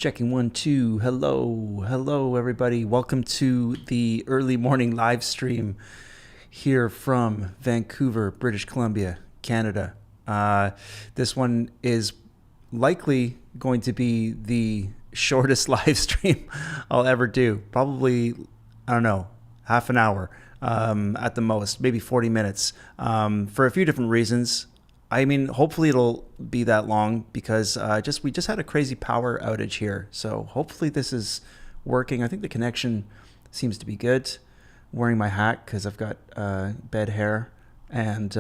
Checking one, two. Hello, everybody. Welcome to the early morning live stream here from Vancouver, British Columbia, Canada. This one is likely going to be the shortest live stream I'll ever do. Probably, I don't know, half an hour at the most, maybe 40 minutes for a few different reasons. I mean, hopefully it'll be that long because we just had a crazy power outage here. So hopefully this is working. I think the connection seems to be good. I'm wearing my hat because I've got bed hair and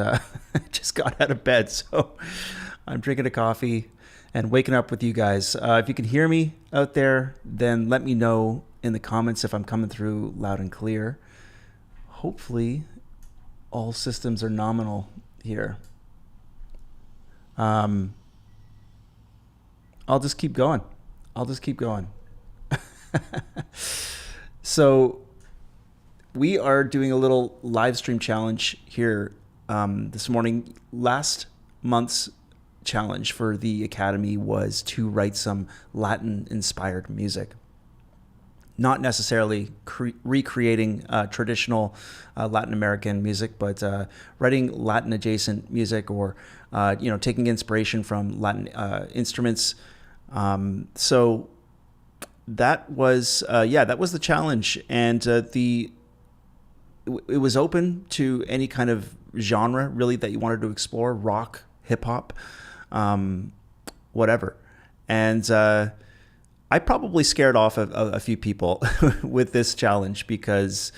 just got out of bed. So I'm drinking a coffee and waking up with you guys. If you can hear me out there, then let me know in the comments if I'm coming through loud and clear. Hopefully all systems are nominal here. I'll just keep going. So we are doing a little live stream challenge here this morning. Last month's challenge for the Academy was to write some Latin-inspired music. Not necessarily recreating traditional Latin American music, but writing Latin-adjacent music or taking inspiration from Latin instruments. So that was the challenge, and it was open to any kind of genre really that you wanted to explore: rock, hip hop, whatever. And I probably scared off a few people with this challenge because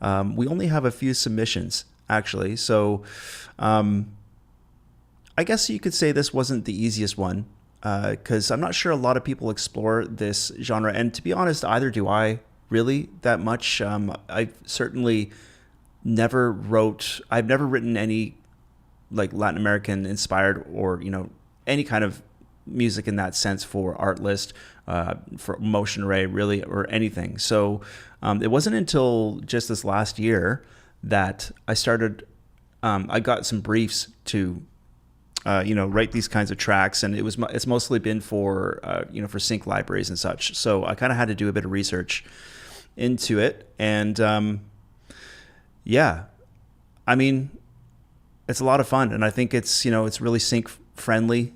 we only have a few submissions, actually. So I guess you could say this wasn't the easiest one because I'm not sure a lot of people explore this genre. And to be honest, either do I really that much. I've certainly I've never written any like Latin American inspired or, any kind of music in that sense for Artlist, for Motion Array, really, or anything. So it wasn't until just this last year that I started. I got some briefs to, write these kinds of tracks, and it's mostly been for for sync libraries and such. So I kind of had to do a bit of research into it, and I mean, it's a lot of fun, and I think it's it's really sync friendly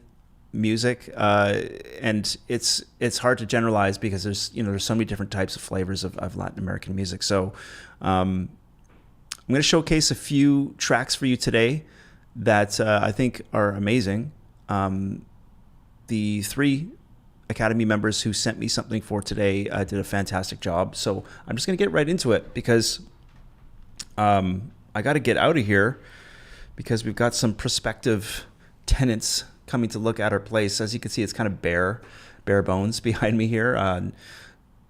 music, and it's hard to generalize because there's so many different types of flavors of Latin American music. So I'm going to showcase a few tracks for you today that I think are amazing. The 3 Academy members who sent me something for today did a fantastic job. So I'm just going to get right into it because I got to get out of here because we've got some prospective tenants coming to look at our place. As you can see, it's kind of bare bones behind me here.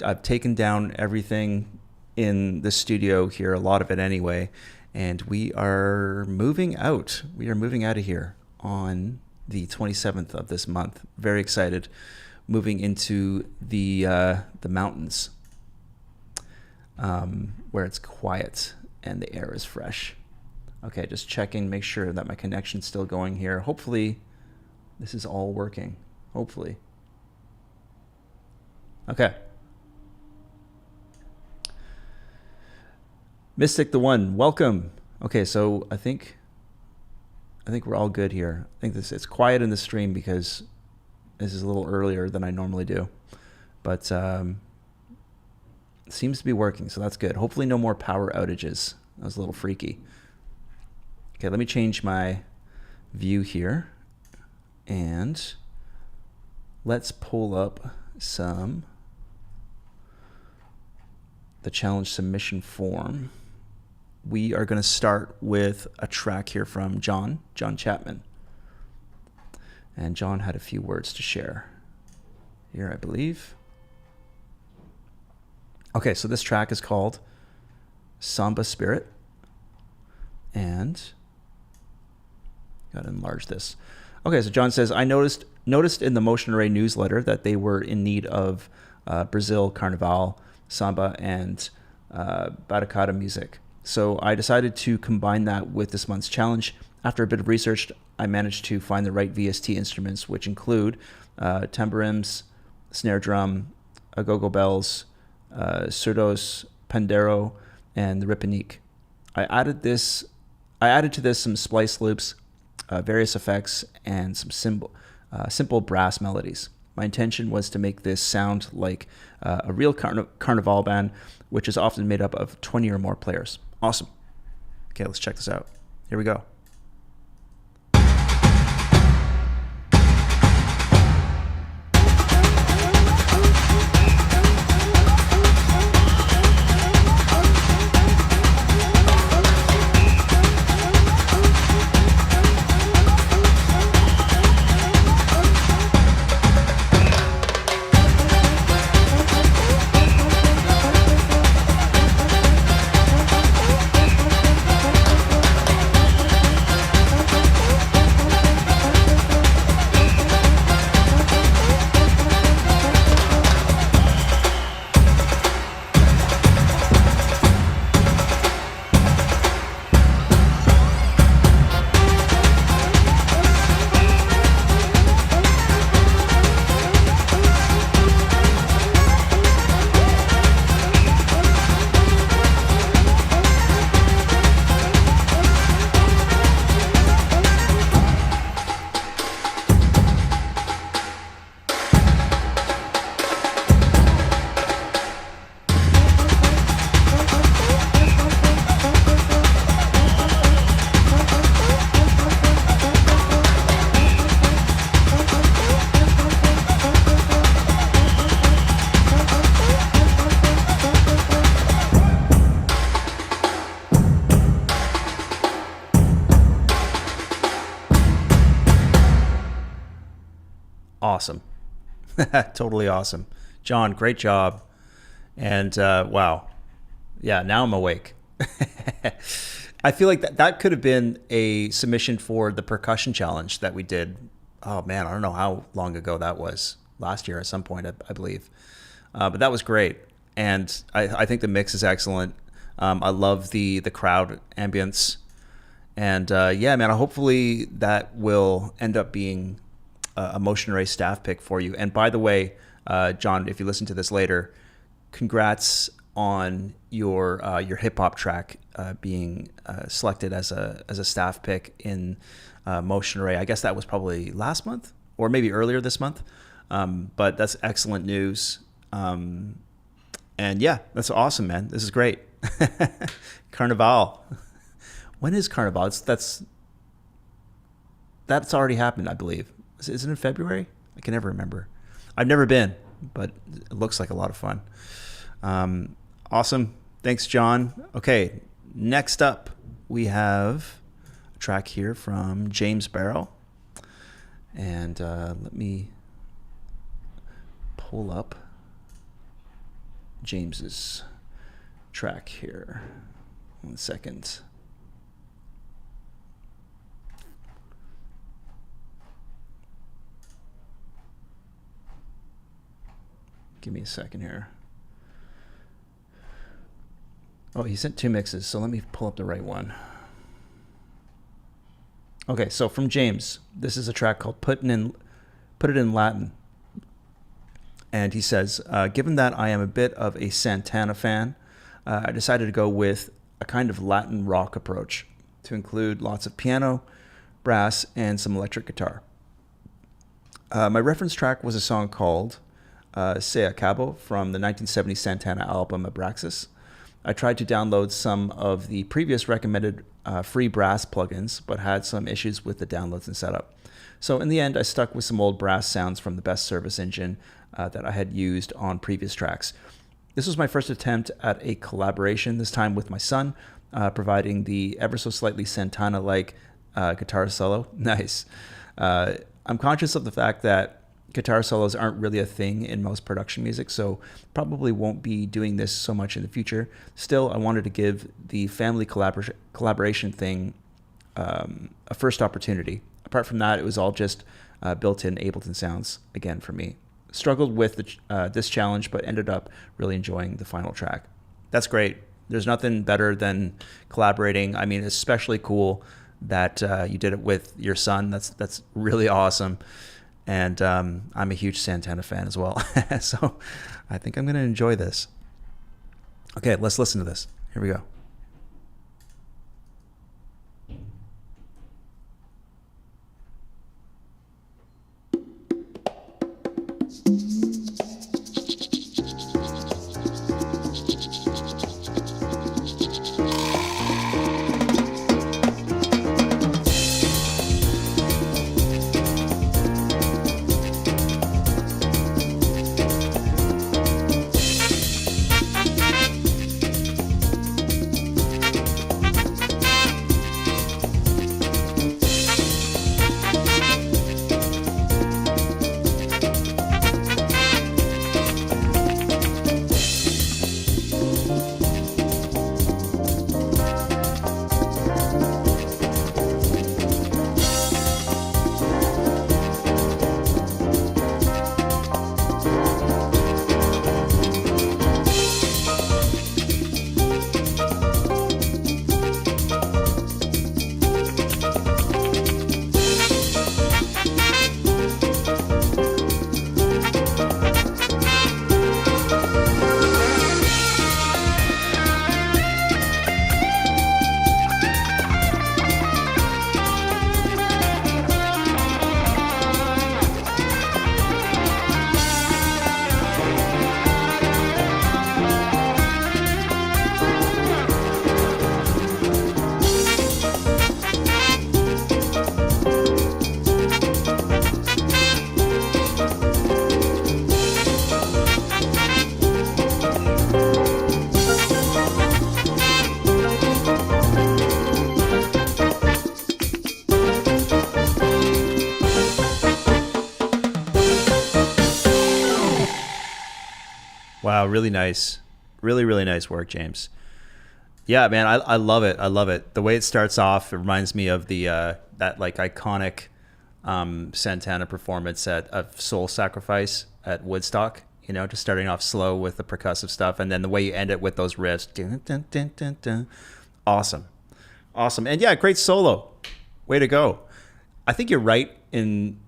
I've taken down everything in the studio here, a lot of it anyway, and we are moving out. We are moving out of here on the 27th of this month. Very excited. Moving into the mountains, where it's quiet and the air is fresh. Okay, just checking, make sure that my connection's still going here. Hopefully this is all working. Hopefully. Okay. Mystic the One, welcome. Okay, so I think we're all good here. I think it's quiet in the stream because this is a little earlier than I normally do. But it seems to be working, so that's good. Hopefully no more power outages. That was a little freaky. Okay, let me change my view here. And let's pull up the challenge submission form. We are going to start with a track here from John Chapman. And John had a few words to share here, I believe. Okay, so this track is called Samba Spirit. And got to enlarge this. Okay, so John says, I noticed in the Motion Array newsletter that they were in need of Brazil, Carnaval, Samba, and Batucada music. So I decided to combine that with this month's challenge. After a bit of research, I managed to find the right VST instruments, which include tamborims, snare drum, agogo bells, surdos, pandero, and the ripanique. I added to this some splice loops, various effects, and some simple brass melodies. My intention was to make this sound like a real carnival band, which is often made up of 20 or more players. Awesome. Okay, let's check this out. Here we go. Awesome. Totally awesome. John, great job. And wow. Yeah, now I'm awake. I feel like that could have been a submission for the percussion challenge that we did. Oh man, I don't know how long ago that was. Last year at some point, I believe. But that was great. And I think the mix is excellent. I love the crowd ambience. And yeah, man, hopefully that will end up being a Motion Array staff pick for you. And by the way, John, if you listen to this later, congrats on your hip hop track being selected as a staff pick in Motion Array. I guess that was probably last month or maybe earlier this month. But that's excellent news. And yeah, that's awesome, man. This is great. Carnival. When is Carnival? That's already happened, I believe. Is it in February? I can never remember. I've never been, but it looks like a lot of fun. Awesome. Thanks, John. Okay, next up, we have a track here from James Barrow. And let me pull up James's track here. 1 second. Give me a second here. Oh, he sent 2 mixes, so let me pull up the right one. Okay, so from James, this is a track called Put It in Latin. And he says, given that I am a bit of a Santana fan, I decided to go with a kind of Latin rock approach to include lots of piano, brass, and some electric guitar. My reference track was a song called Se Acabo from the 1970 Santana album Abraxas. I tried to download some of the previous recommended free brass plugins, but had some issues with the downloads and setup. So in the end, I stuck with some old brass sounds from the Best Service engine that I had used on previous tracks. This was my first attempt at a collaboration, this time with my son, providing the ever so slightly Santana-like guitar solo. Nice. I'm conscious of the fact that guitar solos aren't really a thing in most production music, so probably won't be doing this so much in the future. Still, I wanted to give the family collaboration thing a first opportunity. Apart from that, it was all just built-in Ableton sounds, again, for me. Struggled with this challenge, but ended up really enjoying the final track. That's great. There's nothing better than collaborating. I mean, especially cool that you did it with your son. That's really awesome. And I'm a huge Santana fan as well. So I think I'm going to enjoy this. Okay, let's listen to this. Here we go. Wow, really nice. Really, really nice work, James. Yeah, man, I love it. I love it. The way it starts off, it reminds me of the that like iconic Santana performance of Soul Sacrifice at Woodstock. You know, just starting off slow with the percussive stuff, and then the way you end it with those riffs. Dun, dun, dun, dun, dun. Awesome. Awesome. And yeah, great solo. Way to go. I think you're right in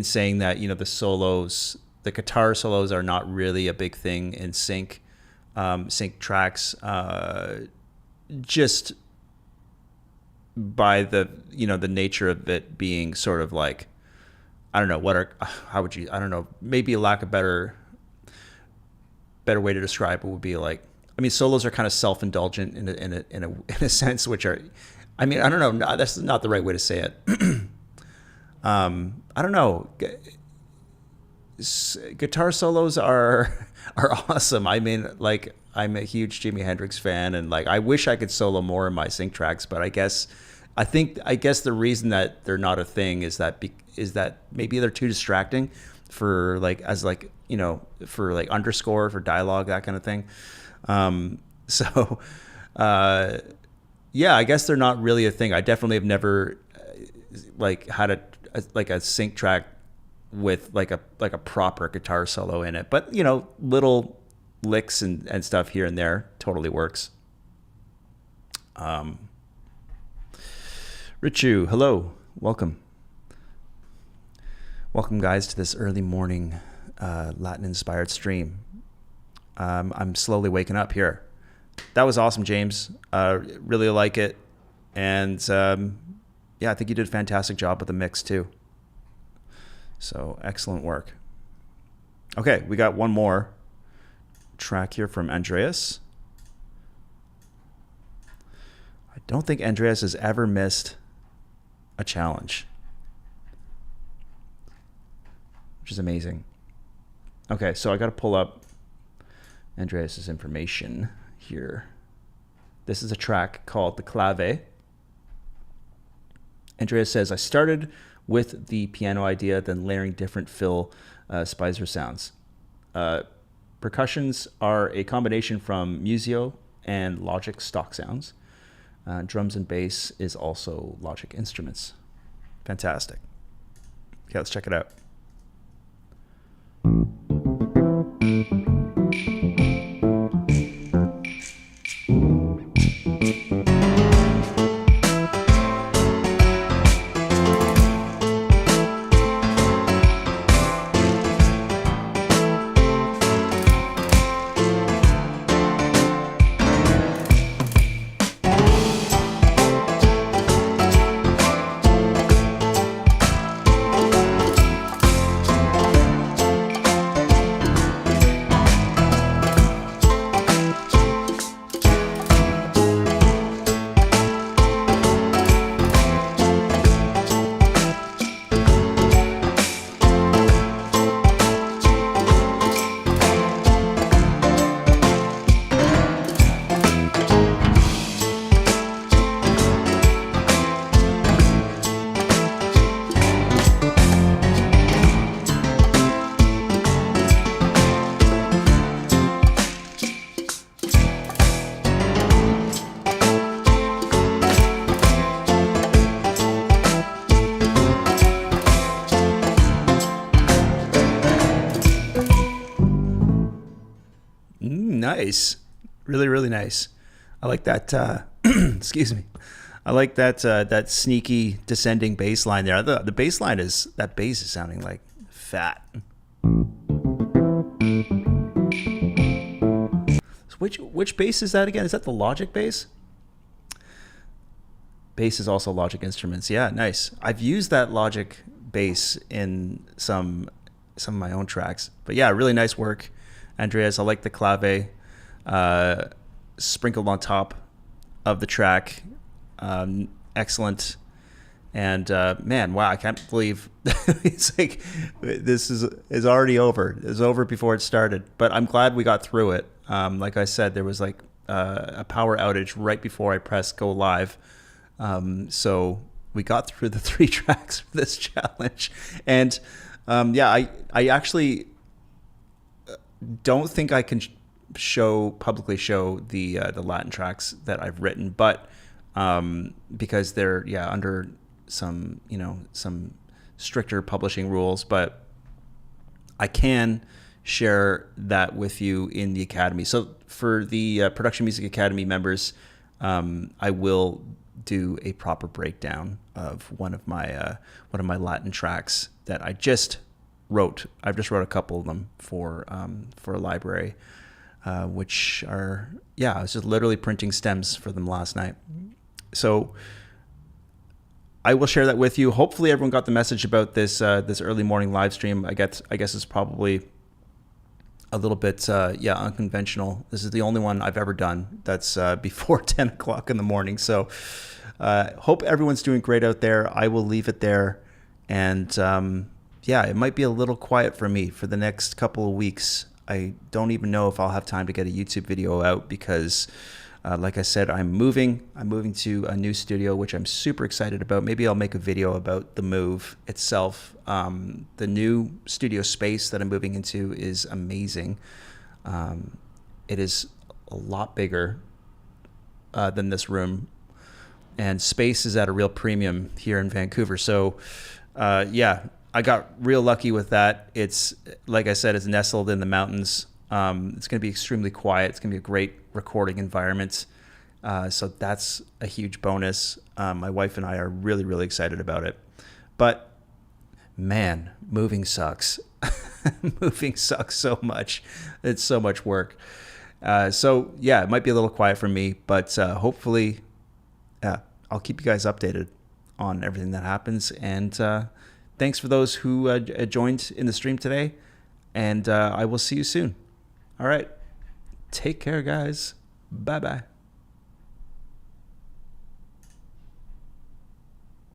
saying that, you know, the guitar solos are not really a big thing in sync tracks, just by the nature of it being sort of like, I don't know, I don't know, maybe a lack of better way to describe it would be like, I mean, solos are kind of self-indulgent in a sense, which are, I mean, I don't know, no, that's not the right way to say it. I don't know. Guitar solos are awesome. I mean, like, I'm a huge Jimi Hendrix fan, and like, I wish I could solo more in my sync tracks, but I guess the reason that they're not a thing is that maybe they're too distracting for like, as like, you know, for like underscore, for dialogue, that kind of thing. Yeah, I guess they're not really a thing. I definitely have never like had a sync track with like a proper guitar solo in it, but you know, little licks and stuff here and there totally works. Richu, hello, welcome guys to this early morning Latin inspired stream. I'm slowly waking up here. That was awesome, James. Really like it, and yeah, I think you did a fantastic job with the mix too. So excellent work. Okay, we got one more track here from Andreas. I don't think Andreas has ever missed a challenge, which is amazing. Okay, so I got to pull up Andreas's information here. This is a track called The Clave. Andreas says, I started with the piano idea, then layering different Phil Spicer sounds. Percussions are a combination from Musio and Logic stock sounds. Drums and bass is also Logic Instruments. Fantastic. Okay, let's check it out. Nice. Really, really nice. I like that. Excuse me. I like that that sneaky descending bass line there. The bass line is, that bass is sounding like fat. Which bass is that again? Is that the Logic bass? Bass is also Logic Instruments. Yeah, nice. I've used that Logic bass in some of my own tracks. But yeah, really nice work, Andreas. I like the clave sprinkled on top of the track. Excellent. And man, wow, I can't believe it's like this is already over. It's over before it started. But I'm glad we got through it. Like I said, there was like a power outage right before I pressed go live. So we got through the 3 tracks for this challenge. And yeah, I actually don't think I can publicly show the Latin tracks that I've written, but because they're under some stricter publishing rules, but I can share that with you in the Academy. So for the Production Music Academy members, I will do a proper breakdown of one of my Latin tracks that I just wrote. I've just wrote a couple of them for a library, which are, I was just literally printing stems for them last night. So I will share that with you. Hopefully everyone got the message about this early morning live stream. I guess it's probably a little bit unconventional. This is the only one I've ever done that's before 10 o'clock in the morning. So hope everyone's doing great out there. I will leave it there. And it might be a little quiet for me for the next couple of weeks. I don't even know if I'll have time to get a YouTube video out because like I said, I'm moving to a new studio, which I'm super excited about. Maybe I'll make a video about the move itself. The new studio space that I'm moving into is amazing. It is a lot bigger than this room, and space is at a real premium here in Vancouver. So I got real lucky with that. It's, like I said, it's nestled in the mountains. It's going to be extremely quiet. It's going to be a great recording environment. So that's a huge bonus. My wife and I are really, really excited about it. But man, moving sucks. Moving sucks so much. It's so much work. So yeah, it might be a little quiet for me, but hopefully I'll keep you guys updated on everything that happens. And thanks for those who joined in the stream today. And I will see you soon. All right. Take care, guys. Bye-bye.